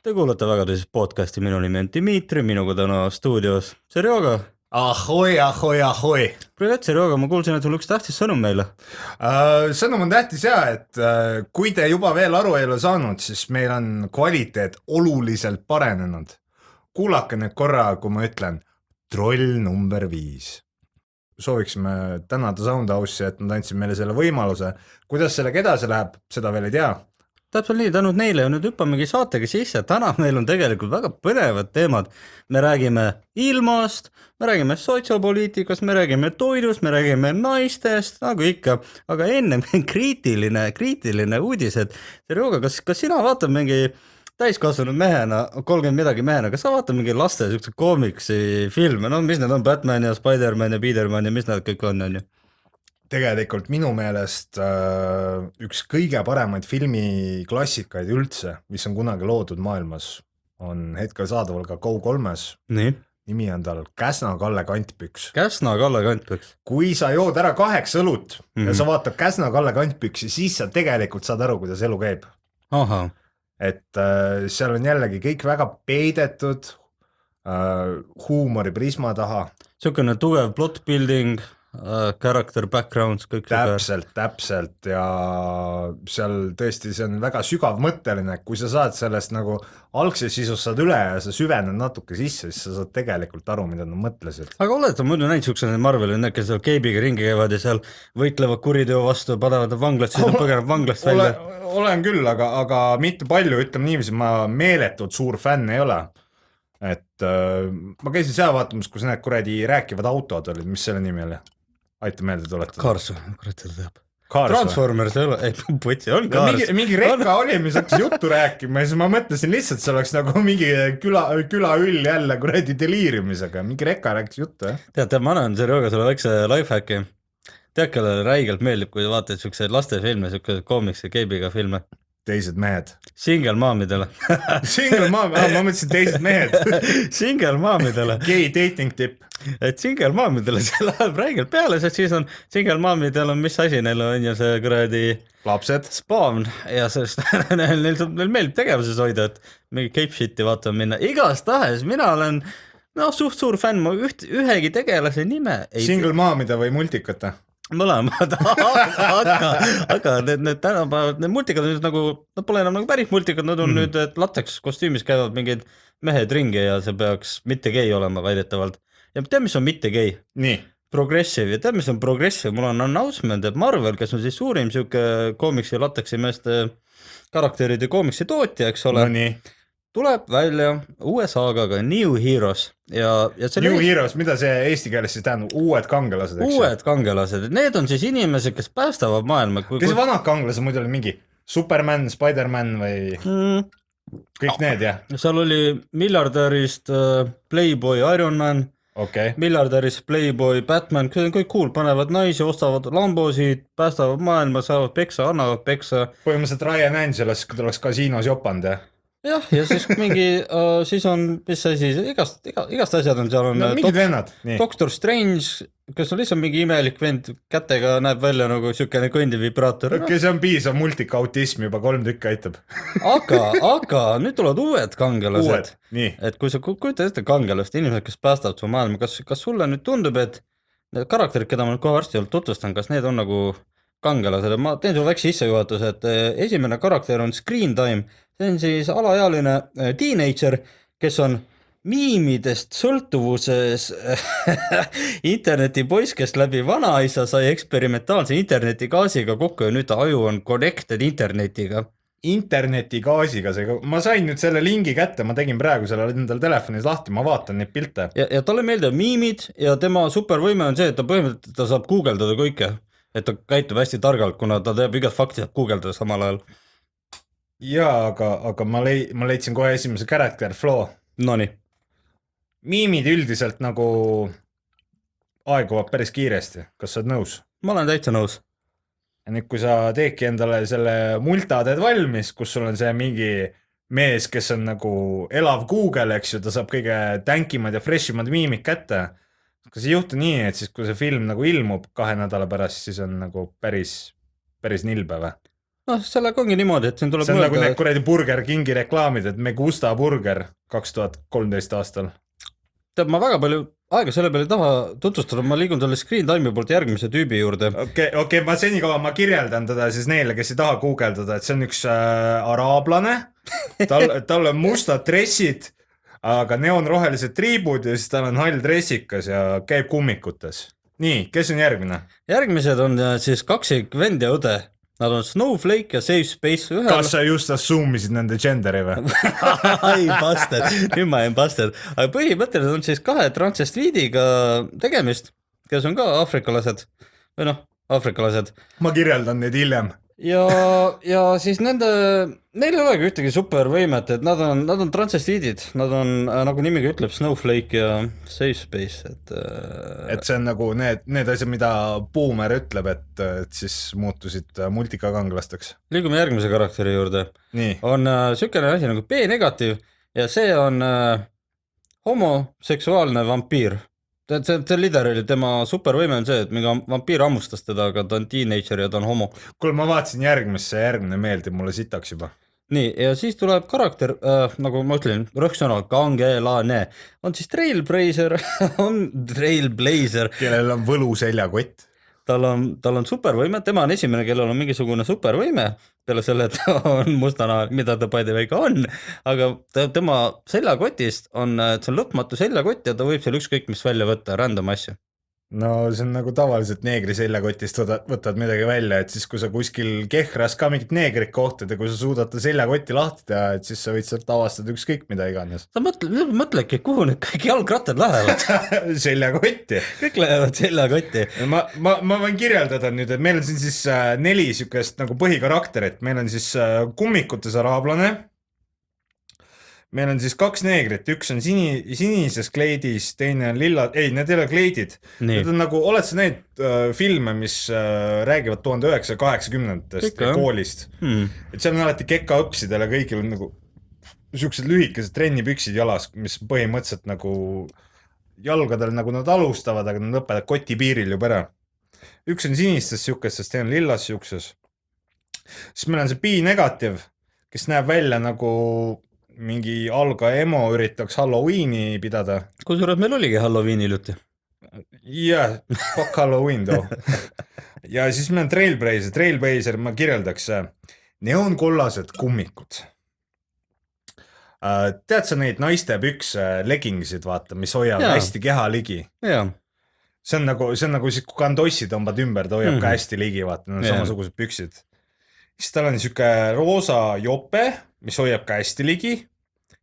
Te kuulate väga tõsist podcasti, minu nimi on Dmitri, minuga täna stuudios Serjoga. Ahoi, ahoi, ahoi. Privet, Serjoga, ma kuulsin, et sul üks tähtis sõnum meile. Sõnum on tähtis ja, et kui te juba veel aru ei ole saanud, siis meil on kvaliteet oluliselt parenenud. Kuulake nüüd korra, kui ma ütlen troll number 5. Sooviksime tänada Soundhouse'i, et nad andsid meile selle võimaluse. Kuidas sellega edasi läheb, seda veel ei tea. Täpselt nii, tänud neile ja nüüd hüppamegi saatega sisse. Täna meil on tegelikult väga põnevad teemad. Me räägime ilmast, me räägime sotsiaalpoliitikast, me räägime toidust, me räägime naistest, nagu ikka. Aga enne kriitiline uudis, et Serjoga, kas sina vaatad mingi täiskasvanud mehena, 30 midagi mehena, kas sa vaatad mingi laste siukse koomiksi filme, no mis need on, Batman ja Spider-Man ja Peterman ja mis nad kõik on ju? Tegelikult minu meelest üks kõige paremaid filmiklassikaid üldse, mis on kunagi loodud maailmas, on hetkel saadaval ka Go3-s. Nii. Nimi on tal Käsna Kalle Kantpüks. Käsna Kalle Kantpüks. Kui sa jood ära 8 õlut ja sa vaatad Käsna Kalle Kantpüksi, siis sa tegelikult saad aru, kuidas elu käib. Aha. Et seal on jällegi kõik väga peidetud huumori prisma taha. Siukene tugev plot building, character backgrounds, kõik täpselt ja seal tõesti see on väga sügavmõtteline, kui sa saad sellest nagu algses sisus saad üle ja sa süvened natuke sisse, siis sa saad tegelikult aru, mida nad mõtlesid. Aga oled sa muidu näinud siukse Marveli, need, kes seal keibiga ringi käivad ja seal võitlevad kuriteo vastu, panevad vanglast, siis nad põgeneb vanglast välja. Olen küll, aga mitte palju, ütleme niiviisi, ma meeletult suur fänn ei ole. Et ma käisin seal vaatamas, kus need kuradi rääkivad autod olid, mis selle nimi oli? Aita meelde tuletada. Cars, kurat seda teab. Transformers ei ole, ei putsi, on Cars. Mingi rekka oli, mis hakkas juttu rääkima ja siis ma mõtlesin lihtsalt, see oleks nagu mingi külaüll jälle kuradi deliirimisega, mingi rekka rääkis juttu. Tead, ma annan Serjoga sulle väikse lifehacki. Tead, kellele räigelt meeldib, kui vaatad siukseid lastefilme, siukseid koomiksi keibiga filme. Teised mehed. Single momidele. Single mom, ma mõtlesin teised mehed. Single momidele. Gay dating tip. Et single momidele see läheb räigelt peale, sest siis on single momidel on mis asi, neil on ju see kuradi lapsed. Spawn ja sest neil meeldib tegevuses hoida, et mingi cape shit'i vaatama minna. Igas tahes, mina olen suht suur fänn, ma ühegi tegelase nime ei single momide või multikate? Mõlemad, aga need tänapäevad, need multikad on nagu, nad pole enam nagu päris multikad, nad on nüüd, et lateks kostüümis käivad mingid mehed ringi ja see peaks mitte gei olema väidetavalt. Ja tead, mis on mitte gei? Nii. Progressive ja tead, mis on progressive? Mul on announcement, et Marvel, kes on siis suurim siuke koomiksi lateksi meeste karakteride koomiksi tootja, eks ole, tuleb välja uue saagaga New Heroes ja New Heroes, mida see eesti keeles siis tähendab? Uued kangelased, eks? Uued kangelased, need on siis inimesed, kes päästavad maailma. Kes vanad kangelased muidu oli mingi Superman, Spider-Man või kõik need, jah? Seal oli miljardärist Playboy Iron Man, miljardärist Playboy Batman, see on kõik cool, panevad naisi, ostavad lambosid, päästavad maailma, saavad peksa, annavad peksa. Põhimõtteliselt Ryan Angeles, kui tuleks kasiinos jopanud, jah? Jah, ja siis mingi, siis on, mis asi, igast asjad on seal on mingid vennad. Doctor Strange, kes on lihtsalt mingi imelik vend, kätega näeb välja nagu siukene kõndiv vibraator. See on piisav multikautism, juba 3 tükki aitab. Aga nüüd tulevad uued kangelased. Nii. Et kui sa kujutad ette kangelast, inimesed, kes päästavad su maailma, kas sulle nüüd tundub, et need karakterid, keda ma nüüd kohe varsti tutvustan, kas need on nagu kangelased? Ma teen sulle väikse sissejuhatus, et esimene karakter on Screen Time. See on siis alaealine teenager, kes on miimidest sõltuvuses internetipoiss, kes läbi vanaisa sai eksperimentaalse internetigaasiga kokku ja nüüd ta aju on connected internetiga. Internetigaasiga, ma sain nüüd selle lingi kätte, ma tegin praegu selle endal telefonis lahti, ma vaatan neid pilte. Ja talle meeldivad miimid ja tema supervõime on see, et ta põhimõtteliselt ta saab guugeldada kõike, et ta käitub hästi targalt, kuna ta teab igat fakti saab guugeldada samal ajal. Jaa, aga ma leidsin kohe esimese character flow. Nonii. Miimid üldiselt nagu aeguvad päris kiiresti. Kas sa oled nõus? Ma olen täitsa nõus. Ja nüüd, kui sa teedki endale selle multa teed valmis, kus sul on see mingi mees, kes on nagu elav Google, eks ju, ta saab kõige tänkimad ja freshimad miimid kätte. Kas ei juhtu nii, et siis kui see film nagu ilmub 2 nädala pärast, siis on nagu päris nilbe või? noh, sellega ongi niimoodi, et siin tuleb see on nagu need mõelda, kuradi Burger Kingi reklaamid, et Megusta burger 2013 aastal. tead, ma väga palju aega selle peale ei taha tutvustada, ma liigun selle Screen Time'i poolt järgmise tüübi juurde. Okei, ma senikaua ma kirjeldan teda siis neile, kes ei taha guugeldada, et see on üks araablane, tal on mustad dressid, aga neonrohelised triibud ja siis tal on hall dressikas ja käib kummikutes. Nii, kes on järgmine? Järgmised on siis kaksik vend ja õde. Nad on Snowflake ja Safe Space ühel. Kas sa just assuumisid nende genderi või? Ai, bastard, nüüd ma jäin bastard. Aga põhimõtteliselt on siis kahe transvestiidiga tegemist, kes on ka aafrikalased või noh, aafrikalased. Ma kirjeldan neid hiljem. Ja siis neil ei olegi ühtegi supervõimet, et nad on transvestiidid, nad on, nagu nimigi ütleb, Snowflake ja Safe Space, et see on nagu need asjad, mida Boomer ütleb, et siis muutusid multikakanglasteks. Liigume järgmise karakteri juurde. Nii. On sükene asi nagu B-negatiiv ja see on homoseksuaalne vampiir. See literally, tema supervõime on see, et mingi vampiir hammustas teda, aga ta on teenager ja ta on homo. Kuule, ma vaatasin järgmine meeldib mulle sitaks juba. Nii, ja siis tuleb karakter, nagu ma ütlen, rõhksõna, kangelane, on siis Trailblazer, kellel on võlu seljakott. Tal on supervõime, tema on esimene, kellel on mingisugune supervõime, peale selle, et ta on mustanaal, mida ta by the way ka on, aga tema seljakotist on, see on lõpmatu seljakott ja ta võib seal ükskõik mis välja võtta, random asju. No see on nagu tavaliselt neegri seljakotist võtad midagi välja, et siis kui sa kuskil kehras ka mingit neegrit kohtad ja kui sa suudad ta seljakotti lahti teha, et siis sa võid sealt avastada ükskõik mida iganes. Sa mõtledki, kuhu need kõik jalgrattad lähevad? Seljakotti. Kõik lähevad seljakotti. Ma võin kirjeldada nüüd, et meil on siin siis 4 sükest nagu põhikarakterit, meil on siis kummikutes araablane, meil on siis 2 neegrit, üks on sinises kleidis, teine on lilla, ei, need ei ole kleidid. Need on nagu, oled sa neid filme, mis räägivad 1980-ndast koolist. Et seal on alati kekaõpsidele, kõigil on nagu siuksed lühikesed trennipüksid jalas, mis põhimõtteliselt nagu jalgadel nagu nad alustavad, aga nad lõpevad koti piiril juba ära. Üks on sinistes siukestes, teine on lillas siukses. Siis meil on see B-negatiiv, kes näeb välja nagu mingi alga emo üritaks Halloweeni pidada. Kusjuures meil oligi Halloweeni iluti. Yeah, fuck Halloween too. Ja siis meil on Trailblazer, ma kirjeldaks neonkollased kummikud. Tead sa neid naiste pükse leggingsid, vaata, mis hoiab hästi keha ligi? Jaa. See on nagu siis, kui kandossi tõmbad ümber, ta hoiab ka hästi ligi, vaata, need on samasugused püksid. Siis tal on siuke roosa jope, mis hoiab ka hästi ligi.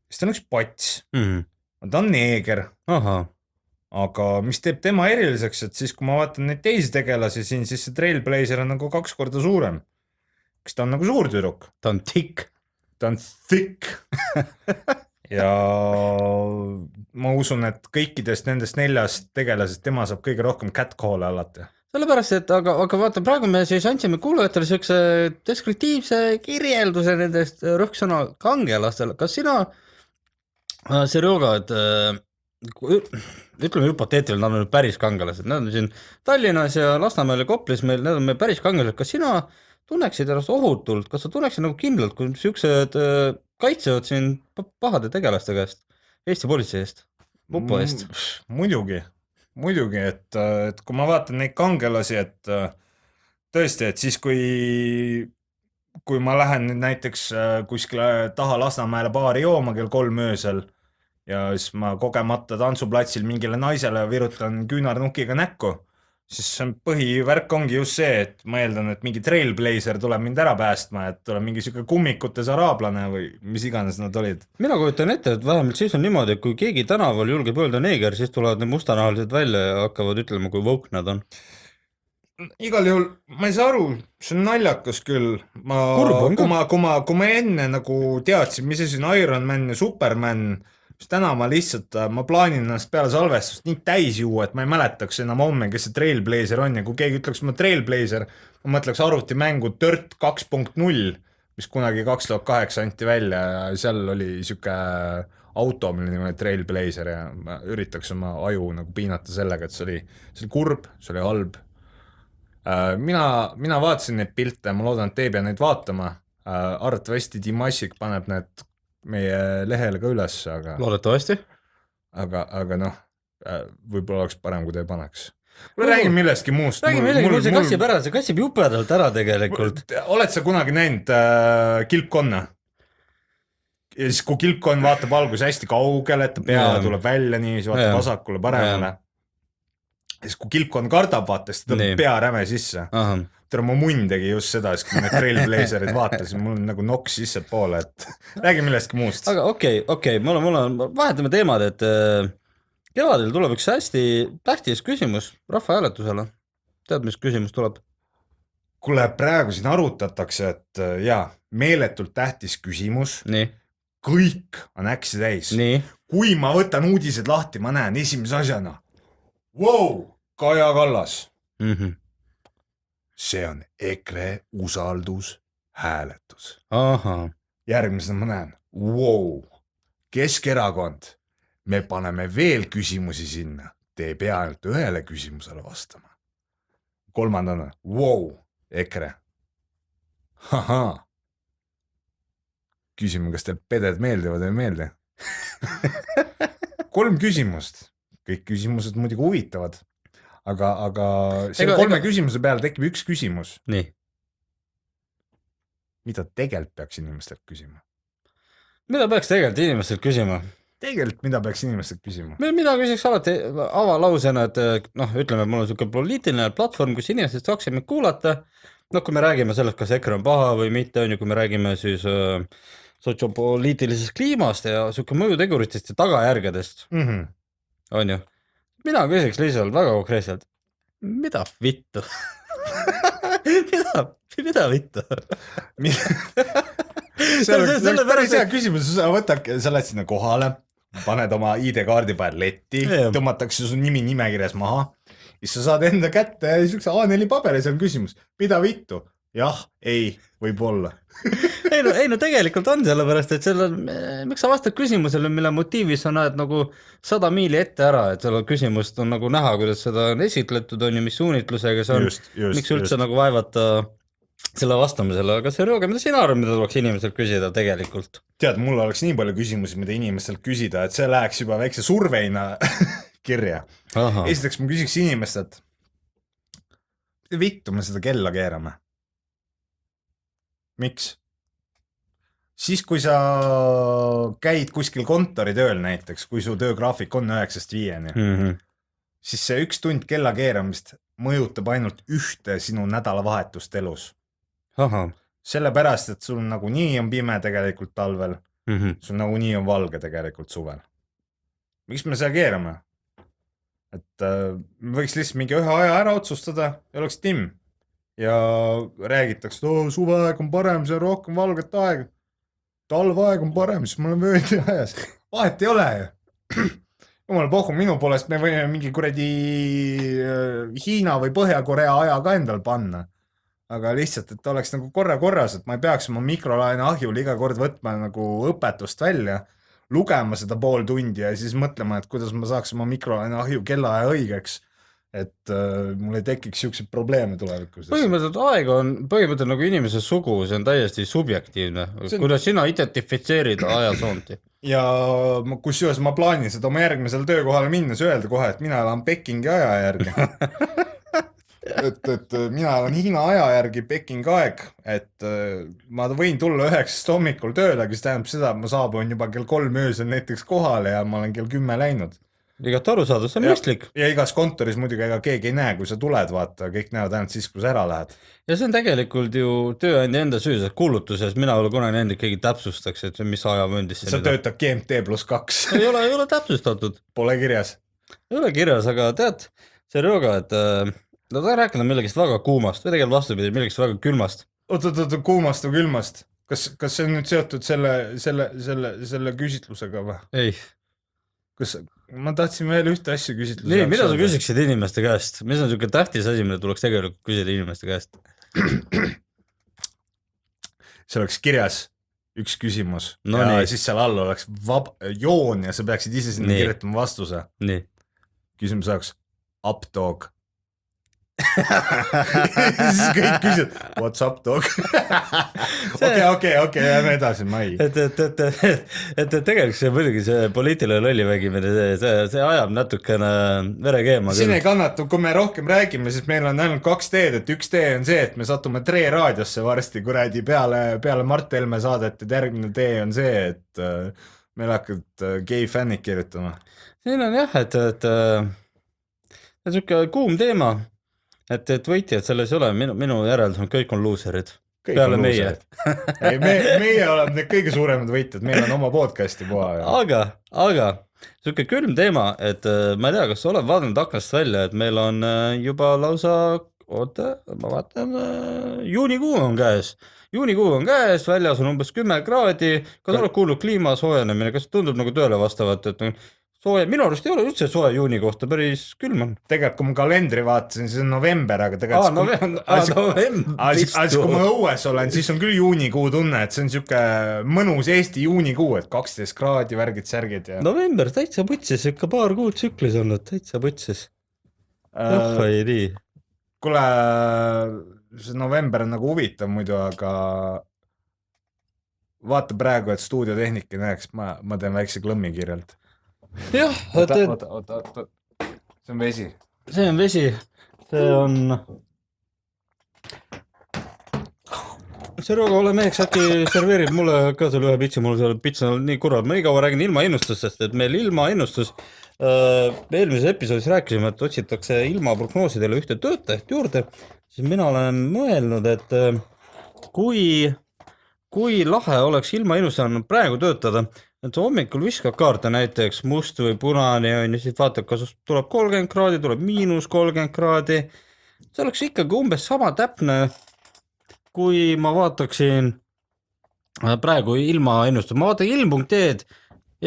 Siis ta on üks pats. Ta on neeger. Aga mis teeb tema eriliseks, et siis kui ma vaatan neid teisi tegelasi siin, siis see Trailblazer on nagu 2 korda suurem. Kas ta on nagu suur tüdruk? Ta on thick. Ta on thick. Ja ma usun, et kõikidest nendest 4 tegelasest tema saab kõige rohkem catcall'e alati. Sellepärast, et aga vaata, praegu me siis andsime kuulajatele siukse deskriptiivse kirjelduse nendest rõhksõna kangelastele. Kas sina, Serjoga, et ütleme hüpoteetiliselt, nad on nüüd päris kangelased, nad on siin Tallinnas ja Lasnamäel ja Koplis meil, need on meil päris kangelased. Kas sina tunneksid ennast ohutult, kas sa tunneksid nagu kindlalt, kui siuksed kaitsevad siin pahade tegelaste käest, Eesti politsei eest, mupo eest? Muidugi, et kui ma vaatan neid kangelasi, et tõesti, et siis kui ma lähen nüüd näiteks kuskile taha Lasnamäele baari jooma kell 3 öösel ja siis ma kogemata tantsuplatsil mingile naisele virutan küünarnukiga näkku, siis põhivärk ongi just see, et ma eeldan, et mingi Trailblazer tuleb mind ära päästma, et tuleb mingi siuke kummikutes araablane või mis iganes nad olid. Mina kujutan ette, et vähemalt siis on niimoodi, et kui keegi tänaval julgeb öelda neeger, siis tulevad need mustanahalised välja ja hakkavad ütlema, kui woke nad on. Igal juhul, ma ei saa aru, see on naljakas küll. Kui ma enne nagu teadsin, mis see on Iron Man ja Superman, siis täna ma lihtsalt, ma plaanin ennast peale salvestust nii täis juua, et ma ei mäletaks enam homme, kes see Trailblazer on ja kui keegi ütleks ma Trailblazer, ma mõtleks arvutimängu Dirt 2.0, mis kunagi 2008 anti välja ja seal oli siuke auto, mille nimi oli Trailblazer ja ma üritaks oma aju nagu piinata sellega, et see oli kurb, see oli halb. mina vaatasin neid pilte, ma loodan, et ei pea neid vaatama. Arvatavasti Dimašik paneb need meie lehele ka üles, loodetavasti. aga noh, võib-olla oleks parem, kui ta ei paneks. Räägime millestki muust. Räägime millegi muust, see kassib ära, see kassib jupedalt ära tegelikult. Oled sa kunagi näinud kilpkonna? Ja siis kui kilpkonn vaatab alguses hästi kaugele, et ta pea tuleb välja nii, siis vaatab vasakule, paremale. Ja siis kui kilpkonn kardab, vaata, siis ta tuleb pea räme sisse. Tere, mu munn tegi just seda, siis kui need trailblazerid vaatasin, mul on nagu noks sisse poole, et räägi millestki muust. Aga okei, mul on, vahetame teemad, et kevadel tuleb üks hästi tähtis küsimus rahvahääletusele. Tead, mis küsimus tuleb? Kuule, praegu siin arutatakse, et meeletult tähtis küsimus. Nii. Kõik on äksi täis. Nii. Kui ma võtan uudised lahti, ma näen esimese asjana. Kaja Kallas. See on EKRE usaldushääletus. Järgmisena ma näen. Keskerakond. Me paneme veel küsimusi sinna. Te ei pea ainult ühele küsimusele vastama. Kolmandana. EKRE. Küsime, kas teil peded meeldivad või meeldi? 3 küsimust. Kõik küsimused muidugi huvitavad. Aga selle 3 küsimuse peale tekib üks küsimus. Nii. Mida tegelikult peaks inimestelt küsima? Mida peaks tegelikult inimestelt küsima? Mida peaks inimestelt küsima? Mida küsiks alati avalausena, et ütleme, mul on selline poliitiline platvorm, kus inimesed saaksid meid kuulata. Kui me räägime sellest, kas EKRE on paha või mitte, kui me räägime siis sotsiopoliitilisest kliimast ja selline mõjuteguritest ja tagajärgedest. On ju? Mina küsiks lihtsalt väga konkreetselt, mida vittu? Mida vittu? See on päris hea küsimus, sa lähed sinna kohale, paned oma ID-kaardi peal letti, tõmmatakse su nimekirjas maha, siis sa saad enda kätte ja siis A4 paberi, see on küsimus, mida vittu? Jah, ei, võib-olla. ei, tegelikult on sellepärast, et miks sa vastad küsimusele, mille motiivis sa näed nagu 100 miili ette ära, et selle küsimust on nagu näha, kuidas seda on esitletud, on ju, mis suunitlusega see on, miks üldse nagu vaevata selle vastamisele, aga see rõuge, mida sina arvad, mida tuleks inimestelt küsida tegelikult? Tead, mul oleks nii palju küsimusi, mida inimestelt küsida, et see läheks juba väikse surveina kirja. Esiteks ma küsiks inimestelt, vittu me seda kella keerame? Miks? Siis kui sa käid kuskil kontoritööl näiteks, kui su töögraafik on 9-5, siis see 1 tund kella keeramist mõjutab ainult ühte sinu nädalavahetust elus. Sellepärast, et sul nagu nii on pime tegelikult talvel, sul nagu nii on valge tegelikult suvel. Miks me seda keerame? Et me võiks lihtsalt mingi ühe aja ära otsustada ja oleks timm. Ja räägitakse, et suveaeg on parem, see on rohkem valget aeg. Talvaeg on parem, siis mul on vöödi ajas. Vahet ei ole ju. Jumal pohku, minu poolest me võime mingi kuradi Hiina või Põhja-Korea aja ka endal panna. Aga lihtsalt, et oleks nagu korras, et ma ei peaks oma mikrolaine ahjul iga kord võtma nagu õpetust välja, lugema seda pool tundi ja siis mõtlema, et kuidas ma saaks oma mikrolaine ahju kellaaja õigeks. Et mul ei tekiks siukseid probleeme tulevikus. Põhimõtteliselt aeg on nagu inimese sugu, see on täiesti subjektiivne. Kuidas sina identifitseerid ajasoonti? Ja kusjuures ma plaanin seda oma järgmisel töökohale minnes öelda kohe, et mina elan Pekingi aja järgi. et mina elan Hiina aja järgi Pekingi aeg, et ma võin tulla 9 hommikul tööle, kes tähendab seda, et ma saabun juba kell 3 öösel näiteks kohale ja ma olen kell 10 läinud. Igat aru saada, see on mõistlik. Ja igas kontoris muidugi ega keegi ei näe, kui sa tuled, vaata, kõik näevad ainult siis, kui sa ära lähed. Ja see on tegelikult ju tööandja enda süü, sest kuulutuses mina olen kunagi näinud, et keegi täpsustaks, et mis ajavöndis sa töötad GMT+2. ei ole täpsustatud. Pole kirjas. Ei ole kirjas, aga tead, see rõuga, et ta rääkida millegist väga kuumast või tegelikult vastupidi, millegist väga külmast. Oot, kuumast või külmast. Kas see on nüüd seotud selle küsitlusega või? Ei. Ma tahtsin veel ühte asja küsitluse. Nii, mida sa küsiksid inimeste käest? Mis on selline tähtis asi, mida tuleks tegelikult küsida inimeste käest? See oleks kirjas üks küsimus no ja nii. Siis seal all oleks joon ja sa peaksid ise sinna kirjutama vastuse. Nii. Küsimus oleks updog. siis kõik küsivad, what's up dog? okei, jääme edasi, mai. et tegelikult see muidugi see poliitiline lollimängimine, see ajab natukene vere keema siin küll. ei kannata, kui me rohkem räägime, siis meil on ainult 2 teed, et üks tee on see, et me satume Tre raadiosse varsti kuradi peale Mart Helme saadet, et järgmine tee on see, et meil hakkavad gei fännid kirjutama. siin on jah, et niisugune kuum teema, et võitjad selles ei ole, minu järeldus on, kõik on luuserid. Peale meie. ei, meie oleme need kõige suuremad võitjad, meil on oma podcasti poa. Aga niisugune külm teema, et ma ei tea, kas sa oled vaadanud aknast välja, et meil on juba lausa, ma vaatan, juunikuu on käes, väljas on umbes 10 kraadi, kas oled kuulnud kliima soojenemine, kas tundub nagu tõele vastavat, et sooja, minu arust ei ole üldse soe juuni kohta, päris külm on. Tegelikult, kui ma kalendri vaatasin, siis on november, aga tegelikult kui ma õues olen, siis on küll juunikuu tunne, et see on siuke mõnus Eesti juunikuu, et 12 kraadi, värgid, särgid. Ja... November täitsa putsis, ikka paar kuud tsüklis olnud, täitsa putsis. Ei nii. Kuule, see november on nagu huvitav muidu, aga vaata praegu, et stuudiotehnik ei näeks, ma teen väikse klõmmi kirjalt. Jah, oota, see on vesi. See Rooga meheks äkki serveerib mulle ka selle ühe pitsi, mul seal pits on nii kurvad, ma nii kaua räägin ilmaennustustest, et meil ilmaennustus, me eelmises episoodis rääkisime, et otsitakse ilmaprognoosidele ühte töötajat juurde, siis mina olen mõelnud, et kui lahe oleks ilmaennustajana praegu töötada, et hommikul viskab kaarte näiteks must või punane ja siis vaatab, kas tuleb 30 kraadi, tuleb -30 kraadi. See oleks ikkagi umbes sama täpne, kui ma vaataksin praegu ilmaennustust. Ma vaatan ilm.ee-d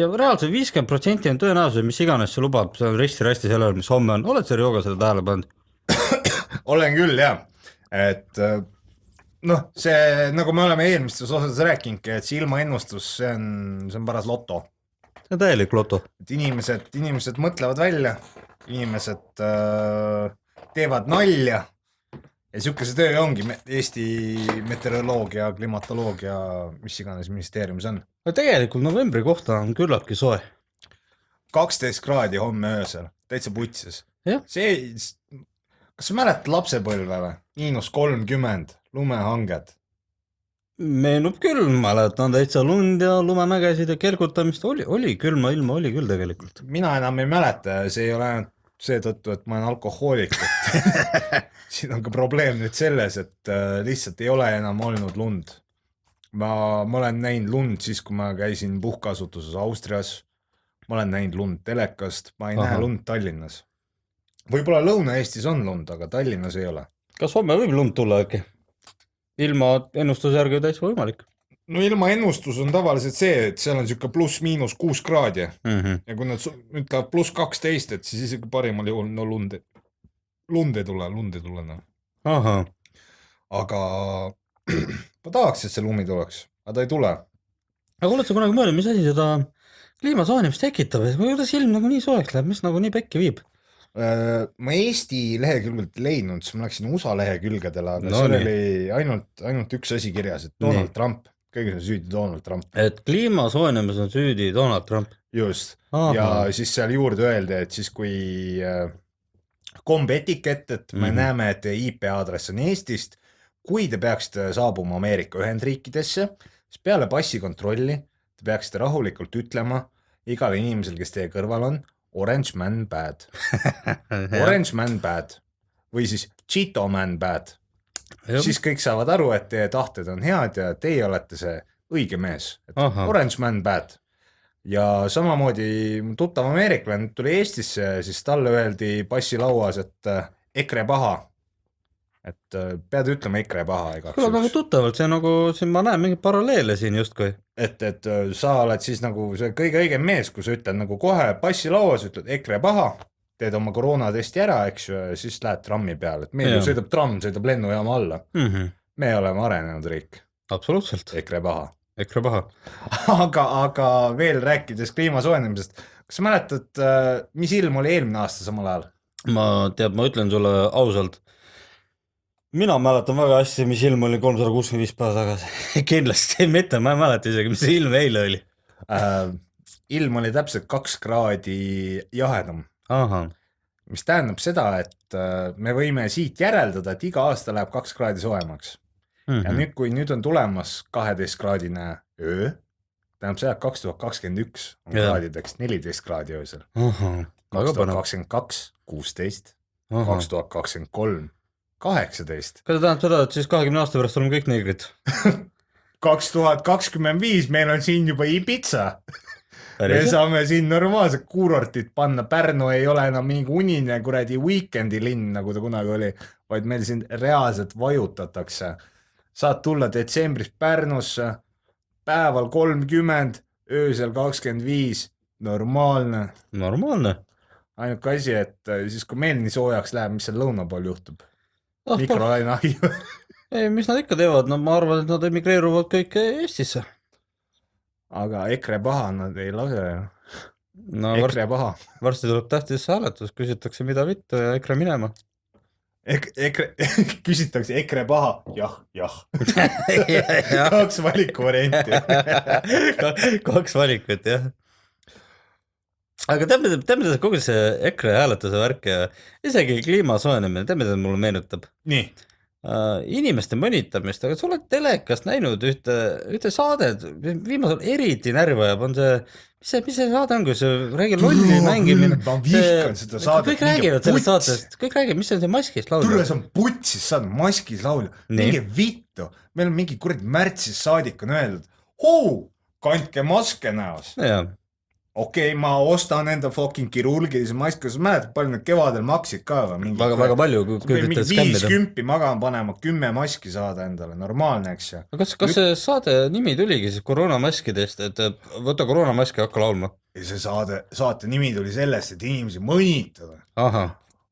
ja reaalselt 50% on tõenäosus, mis iganes see lubab, see on risti selle, mis homme on. Oled sa Rioga seda tähele pannud? Olen küll, jah. Et see, nagu me oleme eelmistes osades rääkinud, et see ilmaennustus, see on paras loto. See on täielik loto. Et inimesed mõtlevad välja, inimesed teevad nalja ja siukese töö ongi Eesti meteoroloogia, klimatoloogia, mis iganes ministeeriumis on. Tegelikult novembri kohta on küllaltki soe. 12 kraadi homme öösel, täitsa putsis. Kas sa mäletad lapsepõlve või? -30, lumehanged. Meenub küll, mäletan täitsa lund ja lumemägesid ja kergutamist, oli külma ilma, oli küll tegelikult. Mina enam ei mäleta, see ei ole ainult seetõttu, et ma olen alkohoolik. Siin on ka probleem nüüd selles, et lihtsalt ei ole enam olnud lund. Ma olen näinud lund siis, kui ma käisin puhkasutuses Austrias. Ma olen näinud lund telekast, ma ei näe lund Tallinnas. Võib-olla Lõuna-Eestis on lund, aga Tallinnas ei ole. Kas homme võib lund tulla äkki? Ilma ennustuse järgi täitsa võimalik. No ilma ennustus on tavaliselt see, et seal on siuke +/- 6 kraadi. Ja kui nad ütlevad +12, et siis isegi parimal juhul lund ei tule. Aha. Aga ma tahaks, et see lumi tuleks, aga ta ei tule. Aga oled sa kunagi mõelnud, mis asi seda kliimasoojenemist tekitab? Kuidas ilm nagu nii soojaks läheb, mis nagu nii pekki viib? Ma Eesti lehekülgelt leidnud, siis ma läksin USA lehekülgedele, aga seal oli ainult üks asi kirjas, et Donald Trump, kõige on süüdi Donald Trump. Et kliimasoojenemis on süüdi Donald Trump. Just, ja siis seal juurde öeldi, et siis kui kombeetikett, et me näeme, et IP aadress on Eestist, kui te peaksite saabuma Ameerika Ühendriikidesse, siis peale passikontrolli te peaksite rahulikult ütlema igale inimesel, kes teie kõrval on, Orange man bad. Orange man bad. Või siis Cheeto man bad. Siis kõik saavad aru, et teie tahted on head ja teie olete see õige mees. Orange man bad. Ja samamoodi tuttav ameeriklane tuli Eestisse, siis talle öeldi passilauas, et EKRE paha. Et pead ütlema EKRE paha. Küll on nagu tuttavalt, see nagu, siin ma näen mingit paralleele siin justkui. Et sa oled siis nagu see kõige õigem mees, kui sa ütled nagu kohe passilauas, ütled EKRE paha, teed oma koroonatesti ära, eks ju, ja siis lähed trammi peale. Et meil sõidab tramm, sõidab lennujaama alla. Me oleme arenenud riik. Absoluutselt. EKRE paha. EKRE paha. Aga veel rääkides kliimasoojenemisest, kas sa mäletad, mis ilm oli eelmine aasta samal ajal? Ma ütlen sulle ausalt, mina mäletan väga hästi, mis ilm oli 365 päeva tagasi. Kindlasti mitte, ma ei mäleta isegi, mis ilm eile oli. Ilm oli täpselt 2 kraadi jahedam. Ahah. Mis tähendab seda, et me võime siit järeldada, et iga aasta läheb 2 kraadi soojemaks. Ja nüüd, kui nüüd on tulemas 12-kraadine öö, tähendab seda, et 2021 on kraadideks 14 kraadi öösel. 2022 16, 2023 18. Kas see tähendab seda, et siis 20 aasta pärast oleme kõik neegrid? 2025 meil on siin juba Ibiza. Me saame siin normaalselt kuurortit panna. Pärnu ei ole enam mingi unine kuradi weekendi linn, nagu ta kunagi oli, vaid meil siin reaalselt vajutatakse. Saad tulla detsembris Pärnusse, päeval 30, öösel 25, normaalne. Normaalne. Ainuke asi, et siis kui meil nii soojaks läheb, mis seal lõuna pool juhtub? Mikrolaine ahju. Ei, mis nad ikka teevad? No ma arvan, et nad emigreeruvad kõik Eestisse. Aga EKRE paha nad ei lase. No, EKRE paha. Varsti tuleb tähtis hääletus, küsitakse mida vittu ja EKRE minema. Küsitakse EKRE paha, jah. 2 valikuvarianti. 2 valikut, jah. Aga teeme kogu see EKRE hääletuse värk ja isegi kliima soojenemine, teeme mulle meenutab. Nii. Inimeste mõnitamist, aga sa oled telekast näinud ühte saadet, viimasel eriti närvajab on see, mis see saade on, kui see räägi lolli mängimine. Ma vihkan seda saadet. Kõik räägivad sellest saatest, kõik räägivad, mis see maskis laulja. Tule, see on putsis saad, maskis laulja. Mingi vittu, meil on mingi kurat märtsis saadik on öeldud, kandke maske näos. Jaa. Okei, ma ostan enda fucking kirurgilise maski, sa mäletad, palju need kevadel maksid ka või? Väga palju, kui mingi 50 magama panema, 10 maski saada endale, normaalne, eks ju. Kas see saade nimi tuligi siis koroonamaskidest, et võta koroonamaski ja hakka laulma? See saate nimi tuli sellest, et inimesi mõnitada.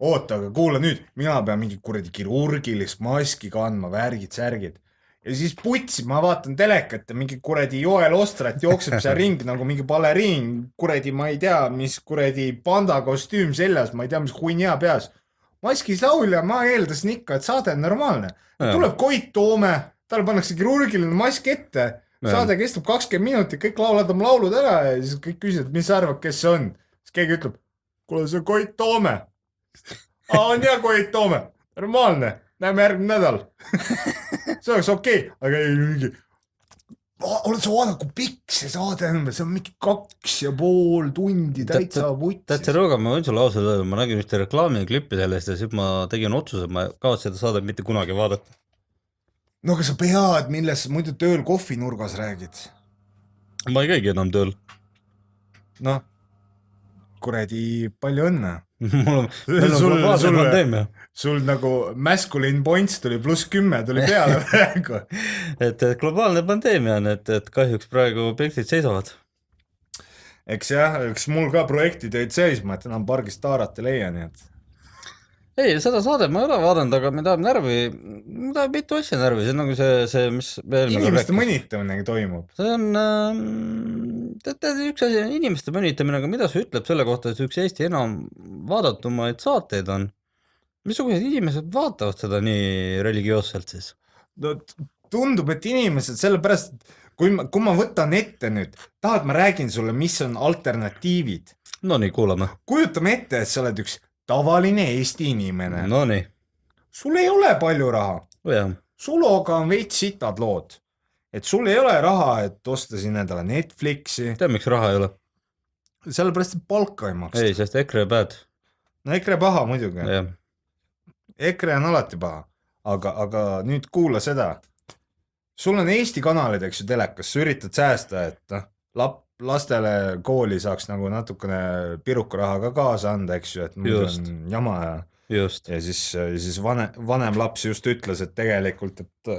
Oota, aga kuula nüüd, mina pean mingi kuradi kirurgilist maski kandma, värgid, särgid. Ja siis putsi, ma vaatan telekat ja mingi kuradi Joel Ostrat jookseb seal ring nagu mingi baleriin, kuradi ma ei tea, mis kuradi panda kostüüm seljas, ma ei tea, mis hunnia peas. Maskis laulja, ma eeldasin ikka, et saade on normaalne. Tuleb Koit Toome, tal pannakse kirurgiline mask ette, saade kestab 20 minutit, kõik laulad oma laulud ära ja siis kõik küsivad, mis sa arvad, kes see on. Siis keegi ütleb, kuule see Koit Toome. On hea Koit Toome, normaalne. Näeme järgmine nädal. See oleks okei, aga ei mingi. Oled sa vaadanud, kui pikk see saade on, see on mingi 2,5 tundi täitsa vutsis. Täitsa rõuga, ma võin sulle ausalt öelda, ma nägin ühte reklaamiklippi sellest ja siis ma tegin otsuse, ma kavatsen seda saadet mitte kunagi vaadata. No aga sa pead, milles muidu tööl kohvinurgas räägid? Ma ei käigi enam tööl. Noh, kuradi palju õnne. Meil on globaalse pandeemia. Sul nagu masculine points tuli +10 tuli peale praegu. Et globaalne pandeemia on, et kahjuks praegu projektid seisavad. Eks jah, eks mul ka projektid jäid seisma, et enam pargist taarat ei leia, nii et. Ei, seda saadet ma ei ole vaadanud, aga me tahab mitu asja närvi, see on nagu see, mis inimeste mõnitamine toimub. See on, üks asi on inimeste mõnitamine, aga mida see ütleb selle kohta, et üks Eesti enam vaadatumaid saateid on? Missugused inimesed vaatavad seda nii religioosselt siis? No, tundub, et inimesed sellepärast, kui ma võtan ette nüüd, tahad ma räägin sulle, mis on alternatiivid? No nii, kuulame. Kujutame ette, et sa oled üks tavaline Eesti inimene. No nii. Sul ei ole palju raha. Jah. Suloga on veits sitad lood. Et sul ei ole raha, et osta siin endale Netflixi. Tead, miks raha ei ole? Sellepärast, et palka ei maksta. Ei, sest EKRE bad. No EKRE paha muidugi. Jah. EKRE on alati paha. Aga nüüd kuula seda. Sul on Eesti kanalid, eks ju, telekas. Sa üritad säästa, et lastele kooli saaks nagu natukene pirukaraha ka kaasa anda, eks ju, et mul on jama ja siis vanem laps just ütles, et tegelikult, et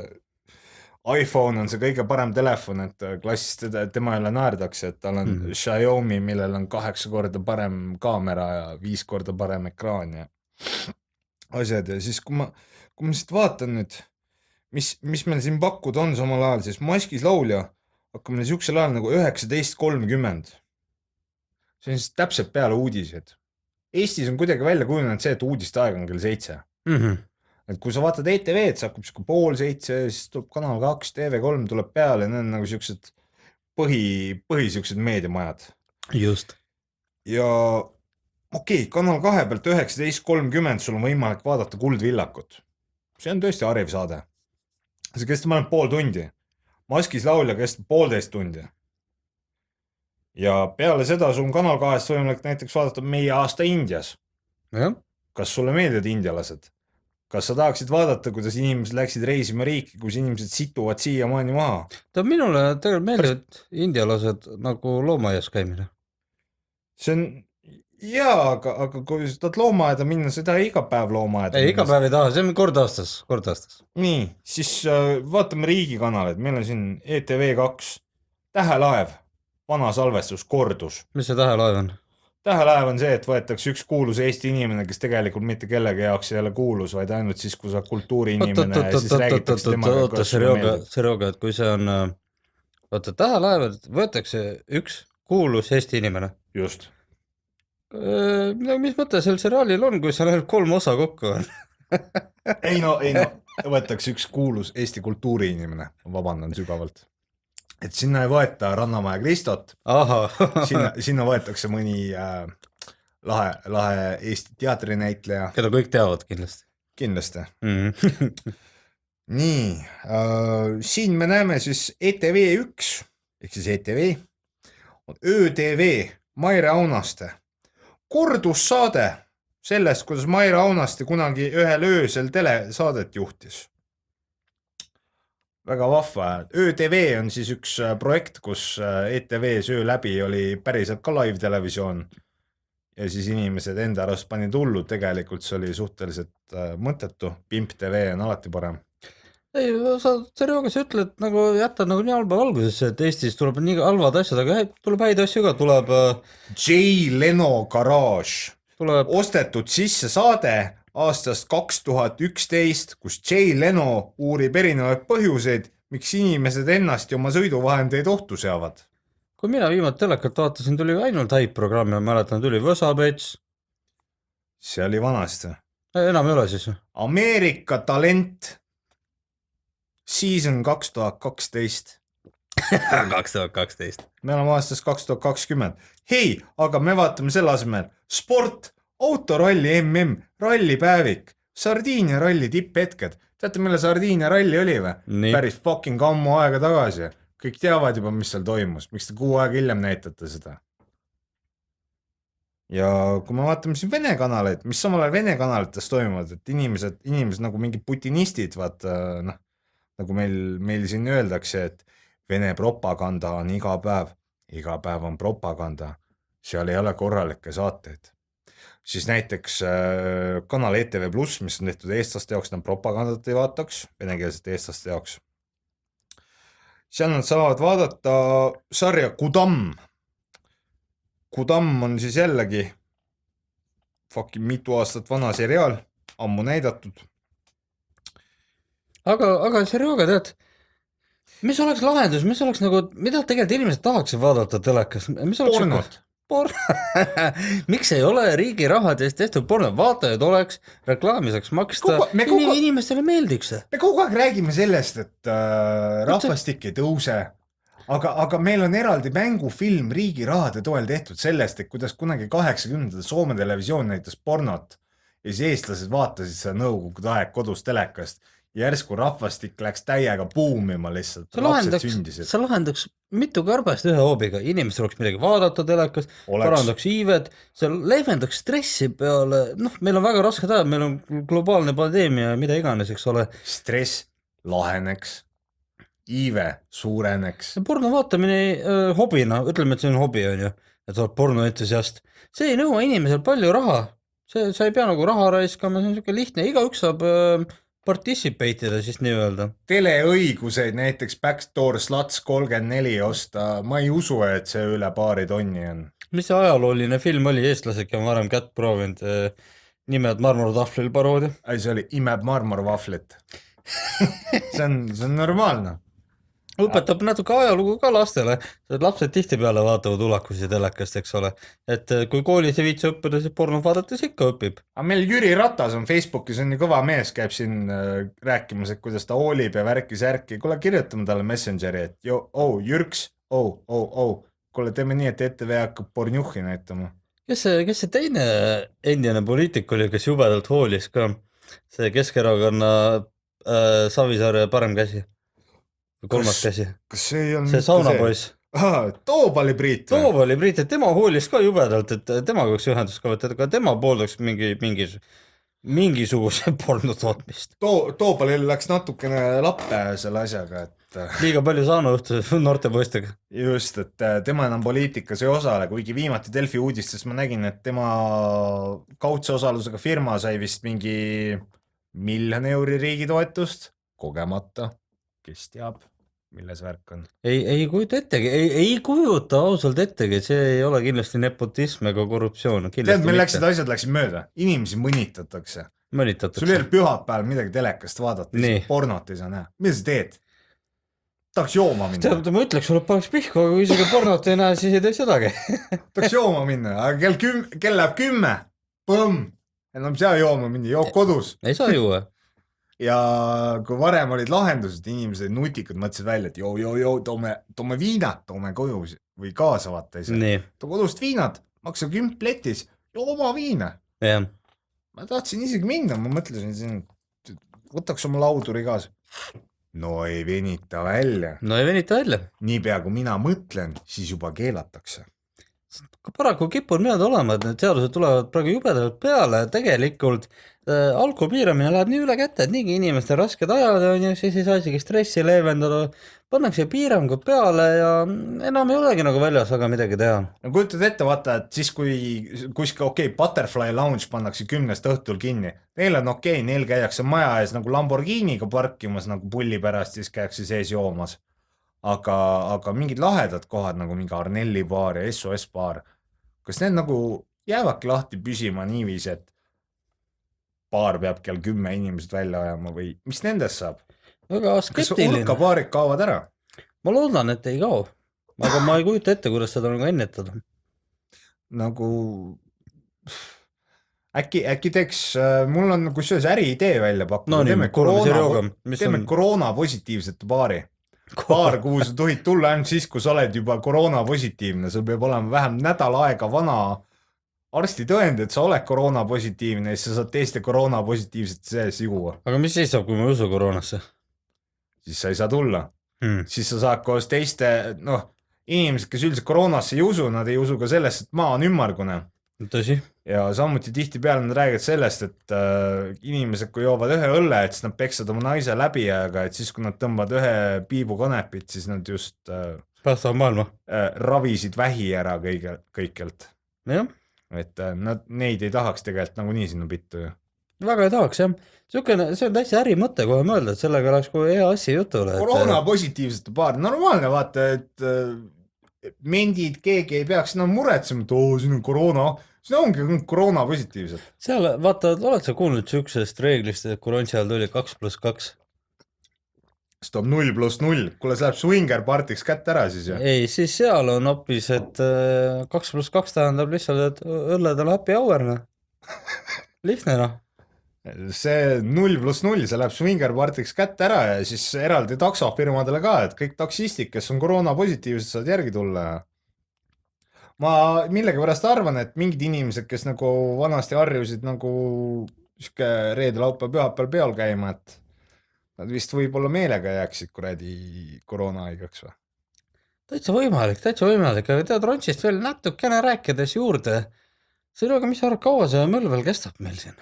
iPhone on see kõige parem telefon, et klassist tema jälle naerdakse, et tal on Xiaomi, millel on 8 korda parem kaamera ja 5 korda parem ekraan ja asjad ja siis kui ma siit vaatan nüüd, mis meil siin pakkuda on samal ajal, siis maskis laulja hakkame niisugusel ajal nagu 19.30. See on siis täpselt peale uudised. Eestis on kuidagi välja kujunenud see, et uudiste aeg on kell 7. et kui sa vaatad ETV-d, see hakkab siuke 6:30, siis tuleb Kanal 2, TV3 tuleb peale, need on nagu siuksed põhi siuksed meediamajad. just. ja okei, Kanal 2 pealt 19:30 sul on võimalik vaadata Kuldvillakut. see on tõesti hariv saade. see kestab ainult pool tundi. Maskis laulja kestab 1,5 tundi. ja peale seda sul on Kanal 2-st võimalik näiteks vaadata Meie aasta Indias. jah. kas sulle meeldivad indialased? kas sa tahaksid vaadata, kuidas inimesed läksid reisima riiki, kus inimesed situvad siiamaani maha? Minule tegelikult meeldivad indialased nagu loomaaias käimine. see on jaa, aga kui sa tahad loomaaeda minna, seda iga päev loomaaeda. ei, iga päev ei taha, see on kord aastas. nii, siis vaatame riigikanaleid, meil on siin ETV2, Tähelaev, vana salvestus, kordus. mis see Tähelaev on? Tähelaev on see, et võetakse üks kuulus Eesti inimene, kes tegelikult mitte kellegi jaoks ei ole kuulus, vaid ainult siis, kui sa kultuuriinimene ja siis räägitakse temaga. oota, Serjoga, et kui see on, vaata Tähelaev, võetakse üks kuulus Eesti inimene. just. Mis mõte sel seriaalil on, kui seal ainult 3 osa kokku on? ei no, võetakse üks kuulus Eesti kultuuriinimene, vabandan sügavalt. Et sinna ei võeta Rannamaja Kristot, sinna võetakse mõni lahe Eesti teatrinäitleja. Keda kõik teavad kindlasti. Kindlasti. Nii, siin me näeme siis ETV1, ehk siis ETV, on ÖTV, Maire Aunaste. Kordussaade sellest, kuidas Maire Aunaste kunagi ühel öösel telesaadet juhtis. Väga vahva. ÖTV on siis üks projekt, kus ETV söö läbi oli päriselt ka live televisioon ja siis inimesed enda arust panid hullu, tegelikult see oli suhteliselt mõttetu, Pimp TV on alati parem. Ei, sa Serjoga sa ütled nagu jätad nagu nii halba valgusesse, et Eestis tuleb nii halvad asjad, aga tuleb häid asju ka, tuleb Jay Leno garaaž, ostetud sisse saade aastast 2011, kus Jay Leno uurib erinevaid põhjuseid, miks inimesed ennast ja oma sõiduvahendeid ohtu seavad. Kui mina viimati telekat vaatasin, tuli ainult häid programme, mäletan, tuli Võsapets. See oli vanasti. Enam ei ole siis. Ameerika talent, season 2012. 2012. Me oleme aastast 2020. Hei, aga me vaatame selle asemel sport, autoralli MM, rallipäevik, Sardiinia ralli tipphetked. Teate, mille Sardiinia ralli oli või? Päris fucking ammu aega tagasi. Kõik teavad juba, mis seal toimus. Miks te 6 aega hiljem näitate seda? Ja kui me vaatame siin Vene kanaleid, mis samal ajal Vene kanalites toimuvad, et inimesed nagu mingi putinistid, vaata, nagu meil siin öeldakse, et Vene propaganda on iga päev on propaganda, seal ei ole korralikke saateid. Siis näiteks kanal ETV+, mis on tehtud eestlaste jaoks, nad propagandat ei vaataks, venekeelsete eestlaste jaoks. Seal nad saavad vaadata sarja Kudam. Kudam on siis jällegi fucking mitu aastat vana seriaal, ammu näidatud. Aga Serjoga, tead, mis oleks lahendus, mis oleks nagu, mida tegelikult inimesed tahaks vaadata telekas? Pornot. Miks ei ole riigi rahad eest tehtud porno? Vaatajad oleks, reklaami saaks maksta, inimestele meeldiks see. Me kogu aeg räägime sellest, et rahvastik ei tõuse, aga meil on eraldi mängufilm riigi rahade toel tehtud sellest, et kuidas kunagi 80. Soome televisioon näitas pornot ja siis eestlased vaatasid seda nõukogude aeg kodus telekast. Järsku rahvastik läks täiega buumima lihtsalt. See lahendaks mitu karbast ühe hoobiga. Inimestel oleks midagi vaadata telekas, parandaks iivet, see leevendaks stressi peale. Meil on väga raske taja, meil on globaalne pandeemia ja mida iganes, eks ole. Stress laheneks, iive suureneks. Porno vaatamine hobina, ütleme, et see on hobi, on ju, et sa oled porno entusiast. See ei nõua inimesel palju raha. Sa ei pea nagu raha raiskama, see on niisugune lihtne, igaüks saab participate'ida siis nii-öelda. Teleõiguseid näiteks Backdoor Sluts 34 osta, ma ei usu, et see üle 2 tonni on. Mis see ajalooline film oli, eestlased on varem kätt proovinud, nimed marmortahvlil paroodia? See oli Imeb marmorvahvlit. See on normaalne. õpetab natuke ajalugu ka lastele, lapsed tihtipeale vaatavad ulakusi telekast, eks ole, et kui koolis ei viitsi õppida, siis porno vaadates ikka õpib. aga meil Jüri Ratas on Facebookis, on ju kõva mees, käib siin rääkimas, et kuidas ta hoolib ja värki-särki, kuule kirjutame talle Messengeri, et Jürks, kuule teeme nii, et ETV hakkab pornjuhhi näitama. Kes see teine endine poliitik oli, kes jubedalt hoolis ka, see Keskerakonna Savisaare parem käsi? Kolmas käsi. Kas see ei olnud see saunapoiss? Toobali Priit. Toobali Priit, et tema hoolis ka jubedalt, et tema võiks ühendust ka võtta, aga tema pooldaks mingisuguse porno tootmist. Toobalil läks natukene lappe selle asjaga, et liiga palju saunaõhtu noorte poistega. Just, et tema enam poliitikas ei osale, kuigi viimati Delfi uudistes ma nägin, et tema kaudse osalusega firma sai vist mingi 1 000 000 euri riigi toetust, kogemata, kes teab, milles värk on. Ei kujuta ettegi, ei kujuta ausalt ettegi, see ei ole kindlasti nepotism ega korruptsioon. Tead, meil asjad läksid mööda, inimesi mõnitatakse. Sul ei ole pühapäeval midagi telekast vaadata, pornot ei saa näha. Mida sa teed? Tahaks jooma minna. Tead, ma ütleks, sul paneks pihku, aga kui isegi pornot ei näe, siis ei tee sedagi. Tahaks jooma minna, aga kell läheb 10, põmm, enam saa jooma minna, joo kodus. Ei saa juua. Ja kui varem olid lahendused, inimesed nutikud mõtlesid välja, et toome viinat, toome koju või kaasa vaata ise. Too kodust viinad, maksa 10 pletis, joo oma viina. Ja. Ma tahtsin isegi minna, ma mõtlesin siin, võtaks oma lauduri kaasa. No ei venita välja. Niipea kui mina mõtlen, siis juba keelatakse. Paraku kipun meelde olema, et need seadused tulevad praegu jubedalt peale, tegelikult alkopiiramine läheb nii üle kätte, et niigi inimestel rasked ajad on ja siis ei saa isegi stressi leevendada, pannakse piirangud peale ja enam ei olegi nagu väljas väga midagi teha. No kujutad ette, vaata, et siis kui kuskil Butterfly Lounge pannakse 10 õhtul kinni, neil on neil käiakse maja ees nagu Lamborghiniga parkimas nagu pulli pärast, siis käiakse sees joomas. Aga mingid lahedad kohad nagu mingi Arnelli baar ja SOS baar, kas need nagu jäävadki lahti püsima niiviisi, et baar peab kell 10 inimesed välja ajama või mis nendest saab? Väga skeptiline. Kas hulka-baarid kaovad ära? Ma loodan, et ei kao, aga ma ei kujuta ette, kuidas seda nagu ennetada. Nagu äkki teeks, mul on kusjuures äriidee välja pakkuda, teeme koroona positiivsete baari. Baar, kuhu sa tohid tulla ainult siis, kui sa oled juba koroona positiivne, sul peab olema vähem nädal aega vana arsti tõend, et sa oled koroona positiivne ja siis sa saad teiste koroona positiivsete sees juua. Aga mis siis saab, kui ma ei usu koroonasse? Siis sa ei saa tulla. Siis sa saad koos teiste, inimesed, kes üldiselt koroonasse ei usu, nad ei usu ka sellest, et maa on ümmargune. Tõsi. Ja samuti tihtipeale nad räägivad sellest, et inimesed, kui joovad ühe õlle, et siis nad peksad oma naise läbi, aga et siis, kui nad tõmbavad ühe piibu kanepit, siis nad just päästavad maailma. Ravisid vähi ära kõikjalt. Jah. Et neid ei tahaks tegelikult nagu nii sinna pittu. Väga ei tahaks, jah. See on täitsa ärimõte kohe mõelda, et sellega oleks kohe hea asja jutule. Koroona positiivsete baar, normaalne vaata, et mendid, keegi ei peaks muretsema, et siin on koroona, siin ongi koroona positiivsed. Seal, vaata, oled sa kuulnud süksest reeglist, et kui rantsi ajal tuli 2+2? Siis tuleb 0+0, kuule see läheb swinger partiks kätte ära siis, jah? Ei, siis seal on hoopis, et 2+2 tähendab lihtsalt, et õlled on happy hour. Lihtne, See 0+0, see läheb swinger partiks kätte ära ja siis eraldi taksofirmadele ka, et kõik taksistid, kes on koroona positiivsed, saad järgi tulla. Ma millegi pärast arvan, et mingid inimesed, kes nagu vanasti harjusid nagu reede, laupäev, pühapäeval peol käima, et nad vist võib-olla meelega jääksid kuradi koroona haigaks või? Täitsa võimalik, aga tead rantsist veel natukene rääkides juurde. Sellega, mis arvad, kaua see möll veel kestab meil siin?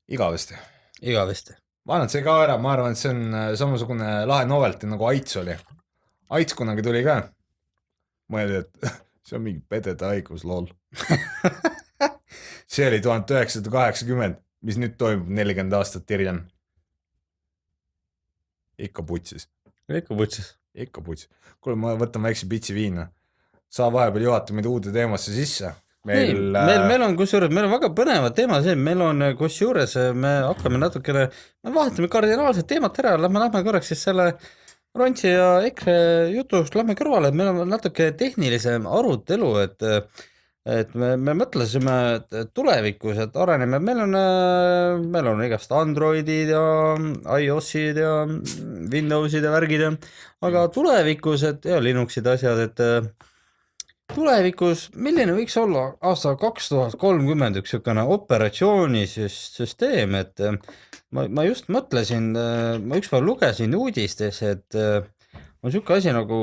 Igavesti. Ma arvan, et see ka ära, ma arvan, et see on samasugune lahe novelti nagu Aits oli. Aits kunagi tuli ka. Mõeldi, et see on mingi pedede haigus, lol. See oli 1980, mis nüüd toimub 40 aastat tirjan. Ikka putsis. Kuule, ma võtan väikse pitsi viina. Sa vahepeal juhata meid uude teemasse sisse. Meil on kusjuures, meil on väga põnevad teemad, meil on kusjuures, me hakkame natukene, me vahetame kardinaalset teemat ära, lähme korraks siis selle Rantsi ja EKRE jutust lähme kõrvale, et meil on natuke tehnilisem arutelu, et me mõtlesime et tulevikus, et areneme, meil on igast Androidid ja iOSid ja Windowsid ja värgid ja aga tulevikus, et ja Linuxid asjad, et tulevikus, milline võiks olla aasta 2030 üks niisugune operatsioonisüsteem, et ma just mõtlesin, ma ükspäev lugesin uudistes, et on niisugune asi nagu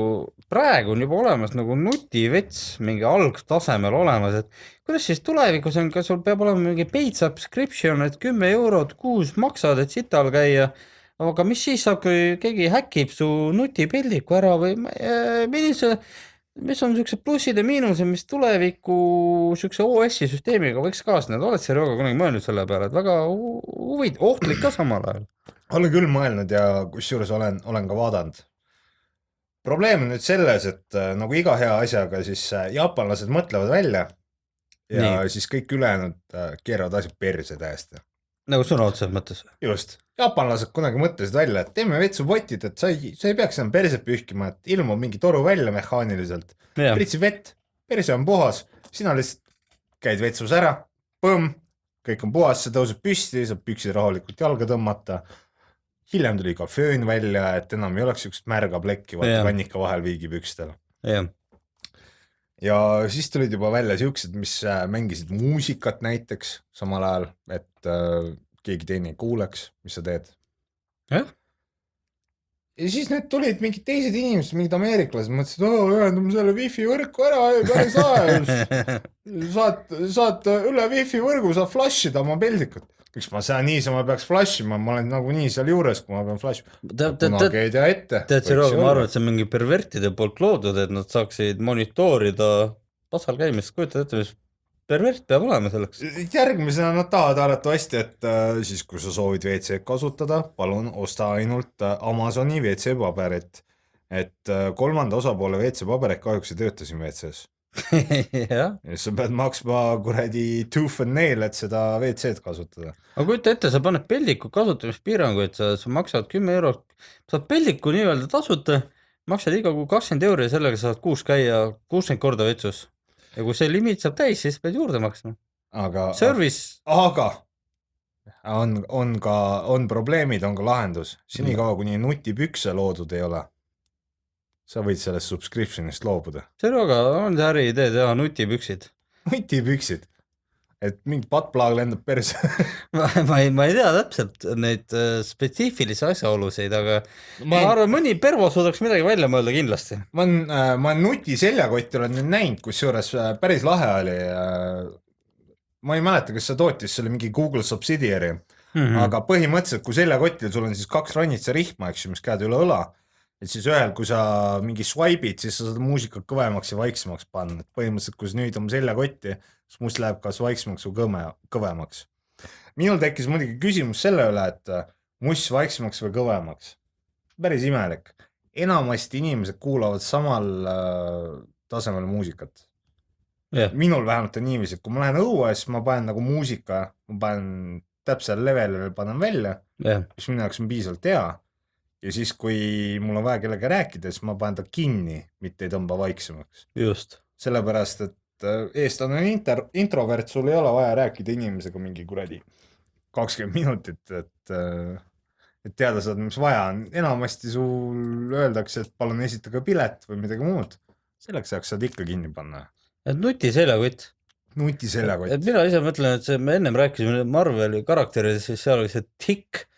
praegu on juba olemas nagu nutivets mingi algtasemel olemas, et kuidas siis tulevikus on, kas sul peab olema mingi paid subscription, et 10 eurot kuus maksad, et sital käia, aga mis siis saab, kui keegi häkib su nutipildiku ära või mis on niisugused plussid ja miinused, mis tuleviku niisuguse OS-i süsteemiga võiks kaasneda, oled sa Rõoga kunagi mõelnud selle peale, et väga ohtlik ka samal ajal? olen küll mõelnud ja kusjuures olen ka vaadanud. Probleem on nüüd selles, et nagu iga hea asjaga, siis jaapanlased mõtlevad välja ja Nii. siis kõik ülejäänud keeravad asjad perse täiesti. Nagu sõna otseses mõttes. Just. Jaapanlased kunagi mõtlesid välja, et teeme vetsupotid, et sa ei peaks enam perset pühkima, et ilmub mingi toru välja mehaaniliselt. Jah. Pritsi vett, perse on puhas, sina lihtsalt käid vetsus ära, põmm, kõik on puhas, see tõuseb püsti, saab püksid rahulikult jalga tõmmata. Hiljem tuli ka föön välja, et enam ei oleks üks märga plekki Jah. kannika vahel viigipükstel. Jah. Ja siis tulid juba välja siuksed, mis mängisid muusikat näiteks samal ajal, et keegi teine ei kuuleks, mis sa teed. Jah. Ja siis nüüd tulid mingid teised inimesed, mingid ameeriklased, mõtlesid, ühendame selle wifi võrku ära, päris aeg. Saad üle wifi võrgu, saad flashida oma pildikut. Miks ma saan niisama peaks flashima, ma olen nagu nii seal juures, kui ma pean flashima. Kunagi ei tea ette. Tead see Rõoga, ma arvan, et see on mingi pervertide poolt loodud, et nad saaksid monitoorida pasal käimist, kujutad ette, mis pervert peab olema selleks. Järgmisena nad tahavad arvatavasti, et siis kui sa soovid WC kasutada, palun osta ainult Amazoni WC paberit. Et kolmanda osapoole WC paberit kahjuks ei tööta siin WC-s. Jah. Ja sa pead maksma kuradi tooth and nail, et seda WC-d kasutada. Aga kujuta ette, sa paned peldiku kasutamispiirangu, et sa maksad 10 eurot, saad peldiku nii-öelda tasuta, maksad iga kuu 20 euro ja sellega saad kuus käia 60 korda vetsus. Ja kui see limit saab täis, siis pead juurde maksma. Service. Aga on probleemid, on ka lahendus. Senikaua, kuni nutipükse loodud ei ole. Sa võid sellest subscriptionist loobuda. See Rõoga on see äri idee teha nutipüksid. Nutipüksid. Et mingi patplaag lendab perse. ma ei tea täpselt neid spetsiifilisi asjaoluseid, aga ma arvan, mõni pervo suudaks midagi välja mõelda kindlasti. Ma nutiseljakotti olen nüüd näinud, kusjuures päris lahe oli. Ma ei mäleta, kas see tootis, see oli mingi Google subsidiary, aga põhimõtteliselt, kui seljakotil sul on siis 2 rannitsa rihma, eks ju, mis käed üle õla, et siis ühel, kui sa mingi swipe'id, siis sa saad muusikat kõvemaks ja vaiksemaks panna. Et põhimõtteliselt, kui sa nüüd oma seljakotti, siis must läheb kas vaiksemaks või kõvemaks. Minul tekkis muidugi küsimus selle üle, et must vaiksemaks või kõvemaks. Päris imelik. Enamasti inimesed kuulavad samal tasemel muusikat. Yeah. Minul vähemalt on niiviisi, et kui ma lähen õue, siis ma panen nagu muusika, ma panen täpsel levelil panen välja, mis minu jaoks on piisavalt hea. Ja siis, kui mul on vaja kellega rääkida, siis ma panen ta kinni, mitte ei tõmba vaiksemaks. Just. Sellepärast, et eestlane on introvert, sul ei ole vaja rääkida inimesega mingi kuradi 20 minutit, et teada saada, mis vaja on. Enamasti sul öeldakse, et palun esitage pilet või midagi muud. Selleks saaks saad ikka kinni panna. Et nutiseljakott. Nutiseljakott. Et mina ise mõtlen, et me ennem rääkisime Marveli karakteridest, siis seal oli see Tick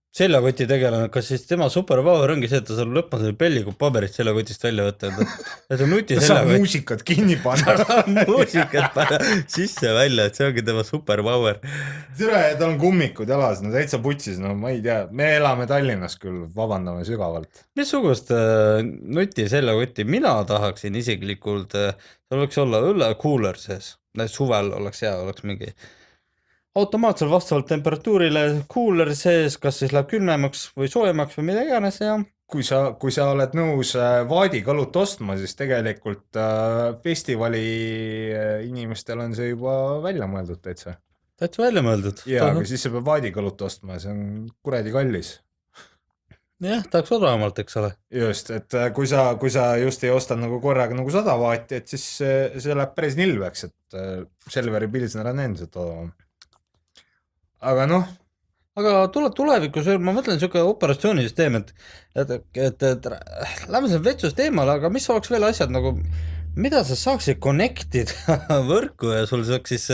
seljakoti tegelane, kas siis tema superpower ongi see, et ta saab lõpmasel pellikud paberit seljakotist välja võtta, et on nuti ta saab muusikat kinni panna. Ta saab muusikat panna sisse välja, et see ongi tema superpower. Tere, tal on kummikud jalas, no täitsa putsis, no ma ei tea, me elame Tallinnas küll, vabandame sügavalt. Missugust nuti seljakotti mina tahaksin isiklikult, seal võiks olla õllekuuler sees, suvel oleks hea, oleks mingi automaatselt vastavalt temperatuurile kuuler sees, kas siis läheb külmemaks või soojemaks või mida iganes ja kui sa oled nõus vaadikalut ostma, siis tegelikult festivali inimestel on see juba välja mõeldud täitsa. Täitsa välja mõeldud. Ja, aga siis sa peab vaadikalut ostma, see on kuradi kallis. jah, tahaks odavamalt, eks ole. just, et kui sa just ei osta nagu korraga nagu 100 vaati, et siis see läheb päris nilbeks, et Selveri Pilsner on endiselt odavam. aga noh, aga tulevikus, ma mõtlen niisugune operatsioonisüsteem, et lähme selle vetsus teemale, aga mis oleks veel asjad nagu, mida sa saaksid connect'ida võrku ja sul saaks siis,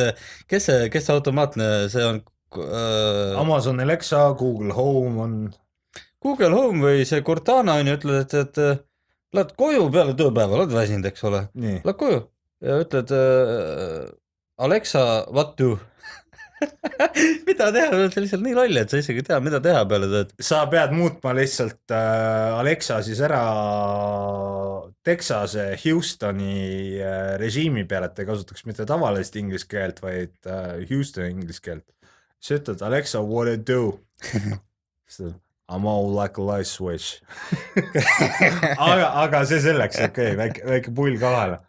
kes see automaatne, see on Amazon Alexa, Google Home on. Google Home või see Cortana on ju, ütled, et lähed koju peale tööpäeva, oled väsinud, eks ole, lähed koju ja ütled Alexa, what do mida teha, sa lihtsalt nii loll, et sa isegi ei tea, mida teha peale tööd. sa pead muutma lihtsalt Alexa siis ära Texase Houstoni režiimi peale, et ei kasutaks mitte tavalist inglise keelt, vaid Houstoni inglise keelt. sa ütled Alexa, what I do? I m all like a light switch aga see selleks, okei, väike pull ka vahele.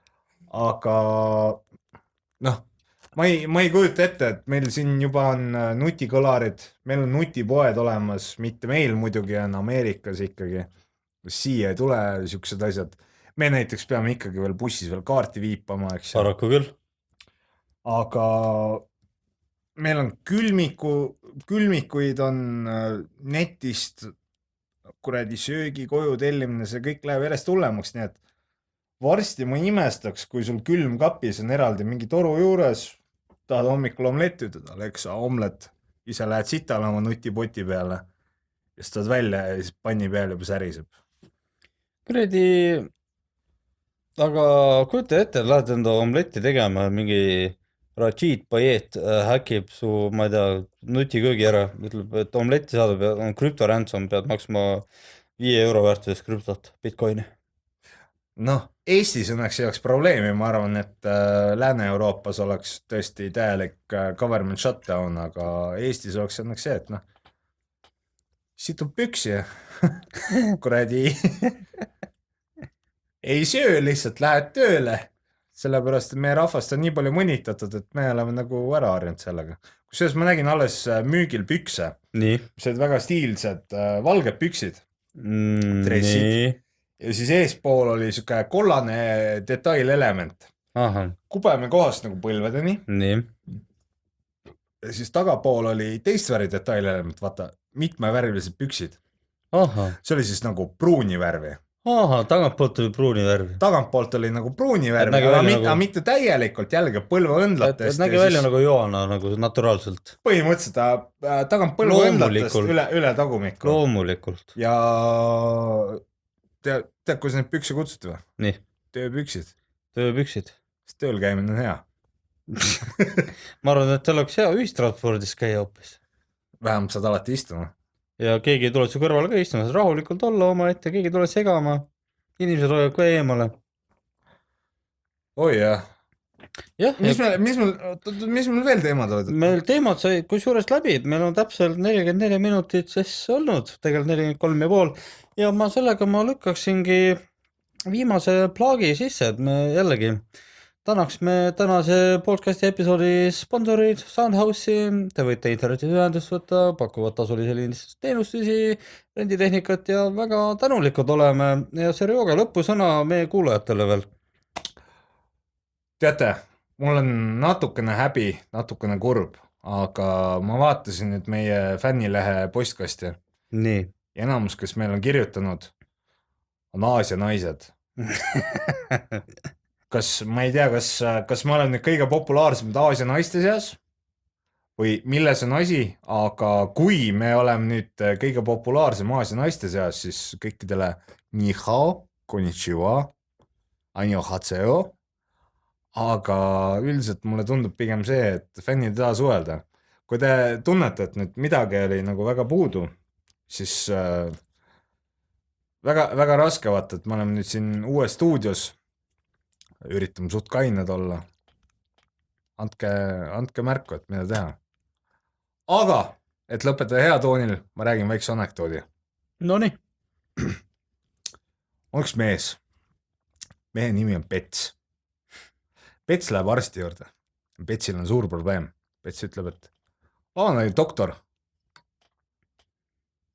aga noh, ma ei kujuta ette, et meil siin juba on nutikõlarid, meil on nutipoed olemas, mitte meil muidugi, on Ameerikas ikkagi. Siia ei tule siuksed asjad. Me näiteks peame ikkagi veel bussis veel kaarti viipama, eks. Paraku küll. aga meil on külmikuid on netist, kuradi söögi koju tellimine, see kõik läheb järjest hullemaks, nii et varsti ma imestaks, kui sul külmkapis on eraldi mingi toru juures, tahad hommikul omletti ütelda, Alexa, omlet, ise lähed sitale oma nutipoti peale ja siis tahad välja ja siis panni peal juba säriseb. Kuradi, aga kujuta ette, lähed enda omletti tegema, mingi Rajid Payet häkib su, ma ei tea, nutiköögi ära, ütleb, et omletti saada pead, on krüptoransom, pead maksma 5 euro väärtuses krüptot, Bitcoini. Noh, Eestis õnneks ei oleks probleemi, ma arvan, et Lääne-Euroopas oleks tõesti täielik government shutdown, aga Eestis oleks õnneks see, et noh, situb püksi ja kuradi ei söö, lihtsalt lähed tööle. Sellepärast, et meie rahvast on nii palju mõnitatud, et me oleme nagu ära harjunud sellega. Kusjuures ma nägin alles müügil pükse. Nii. See on väga stiilsed valged püksid. Nii. Ja siis eespool oli siuke kollane detailelement. Aha. Kubeme kohast nagu põlvedeni. Nii. Ja siis tagapool oli teist värvi detailelement, vaata, mitmevärvilised püksid. Aha. See oli siis nagu pruuni värvi. Aha, tagantpoolt oli pruuni värvi. Tagantpoolt oli nagu pruuni värvi, aga mitte täielikult, jällegi põlveõndlatest. Nägi välja nagu joana, nagu naturaalselt. Põhimõtteliselt tagant põlveõndlatest üle tagumikku. Loomulikult. Ja tead, kuidas neid pükse kutsuti või? Nii. Tööpüksid. Tööpüksid. Sest tööl käimine on hea. Ma arvan, et oleks hea ühistranspordis käia hoopis. Vähemalt saad alati istuma. Ja keegi ei tule su kõrval ka istuma, rahulikult olla oma ette, keegi tule segama, inimesed hoiavad ka eemale. Oi jah. Mis meil veel teemad olid? Meil teemad sai kusjuures läbi, et meil on täpselt 44 minutit siis olnud, tegelikult 43,5 ja sellega ma lükkaksingi viimase plaagi sisse, et me jällegi tänaks me tänase podcasti episoodi sponsorid Soundhouse'i, te võite internetis ühendust võtta, pakuvad tasulisi teenustusi, renditehnikat ja väga tänulikud oleme ja Serjoga lõpusõna meie kuulajatele veel. Teate, mul on natukene häbi, natukene kurb, aga ma vaatasin nüüd meie fännilehe postkasti. Nii. Ja enamus, kes meil on kirjutanud, on Aasia naised. Ma ei tea, kas ma olen nüüd kõige populaarsemad Aasia naiste seas või milles on asi, aga kui me oleme nüüd kõige populaarsem Aasia naiste seas, siis kõikidele ni hao, konnichiwa, annyeonghaseyo, aga üldiselt mulle tundub pigem see, et fännid ei taha suhelda. Kui te tunnete, et nüüd midagi oli nagu väga puudu, siis väga raske vaata, et me oleme nüüd siin uues stuudios, üritame suht kained olla. Andke märku, et mida teha. Aga, et lõpetada hea toonil, ma räägin väikse anekdoodi. No nii. On üks mees. Mehe nimi on Pets. Pets läheb arsti juurde. Petsil on suur probleem. Pets ütleb, et doktor,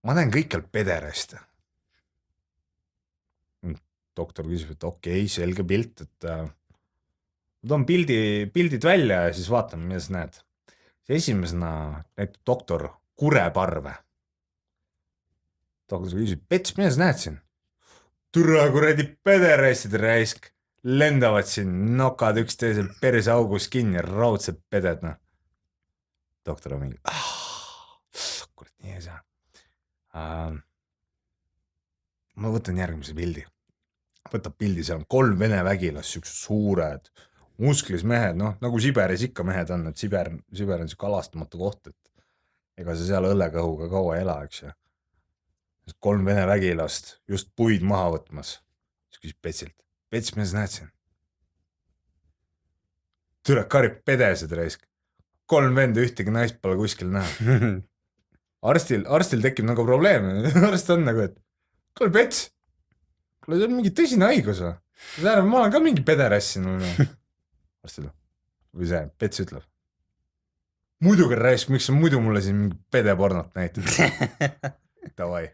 ma näen kõikjal pederasti. doktor küsib, et okei, selge pilt, et toon pildid välja ja siis vaatame, mida sa näed. Esimesena näitab doktor kureparve. Doktor küsib, Pets, mida sa näed siin? Türa kuradi pederassid raisk, lendavad siin, nokad üksteisel persaugus kinni, raudsed peded, noh. Doktor on mingi, kurat, nii ei saa. Ma võtan järgmise pildi. Võtab pildi, seal on 3 vene vägilas, siuksed suured, musklis mehed, noh, nagu Siberis ikka mehed on, et Siber on siuke alastamatu koht, et ega sa seal õllekõhuga kaua ela, eks ju. 3 vene vägilast just puid maha võtmas. Siis küsib Petsilt, Pets, mida sa näed siin? Türa karib pedesed raisk. 3 venda, ühtegi naist pole kuskil näha. Arstil tekib nagu probleem. Arst on nagu, et kuule Pets, kuule see on mingi tõsine haigus või? Ma olen ka mingi pederass siin. Arstil või see, Pets ütleb. Muidugi raisk, miks sa muidu mulle siin mingi pedepornot näitad? Davai.